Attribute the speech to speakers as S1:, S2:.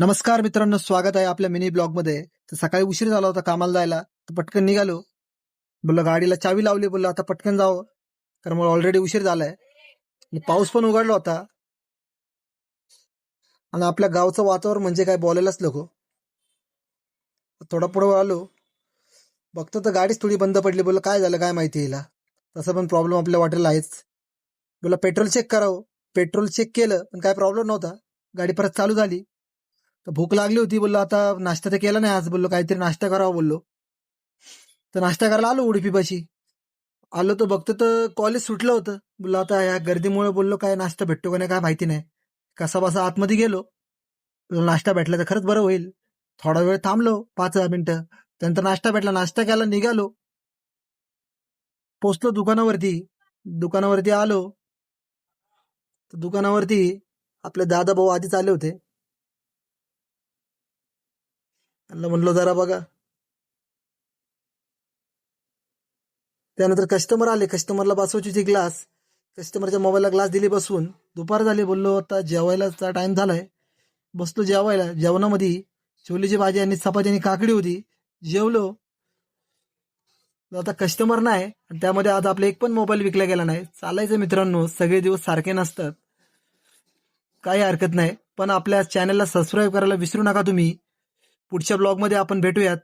S1: नमस्कार मित्रांनो, स्वागत आहे आपल्या मिनी ब्लॉग मध्ये. तर सकाळी उशीर झाला होता कामाला जायला, तर पटकन निघालो. बोललो गाडीला चावी लावली, बोललो आता पटकन जावं, कारण मला ऑलरेडी उशीर झालाय आणि पाऊस पण उघडला होता. आणि आपल्या गावचं वातावरण म्हणजे काय बोलायलाच नको. थोडा पुढे आलो, बघतो तर गाडीच थोडी बंद पडली. बोललो काय झालं काय माहिती हिला. तसं पण प्रॉब्लेम आपल्या वाटेला आहेच. बोला पेट्रोल चेक करावं. पेट्रोल चेक केलं पण काय प्रॉब्लेम नव्हता. गाडी परत चालू झाली. तर भूक लागली होती, बोललो आता नाश्ता तर केला नाही आज, बोललो काहीतरी नाश्ता करावा बोललो. तर नाश्ता करायला आलो उडुपीपाशी. आलो तर बघतो तर कॉलेज सुटलं होतं. बोललो आता या गर्दीमुळे बोललो काय नाश्ता भेटतो का नाही काय माहिती नाही. कसा बसा आतमध्ये गेलो. बोललो नाश्ता भेटला तर खरंच बरं होईल. थोडा वेळ थांबलो, 5-10 मिनिटं. त्यानंतर नाश्ता भेटला, नाश्ता केला, निघालो. पोचलो दुकानावरती. दुकानावरती आलो तर दुकानावरती आपले दादा भाऊ आधीच आले होते. त्यांना म्हणलो जरा बघा. त्यानंतर कस्टमर आले, कस्टमरला बसवायची होती ग्लास. कस्टमरच्या मोबाईलला ग्लास दिली बसवून. दुपार झाली, बोललो आता जेवायलाचा टाइम झालाय. बसलो जेवायला. जेवणामध्ये छोलेची भाजी आणि चपाती आणि काकडी होती. जेवलो. आता कस्टमर नाही आणि त्यामध्ये आज आपला एक पण मोबाईल विकला गेला नाही. चालायचं मित्रांनो, सगळे दिवस सारखे नसतात. काही हरकत नाही, पण आपल्या चॅनलला सबस्क्राईब करायला विसरू नका तुम्ही. पुढच्या ब्लॉगमध्ये आपण भेटूयात.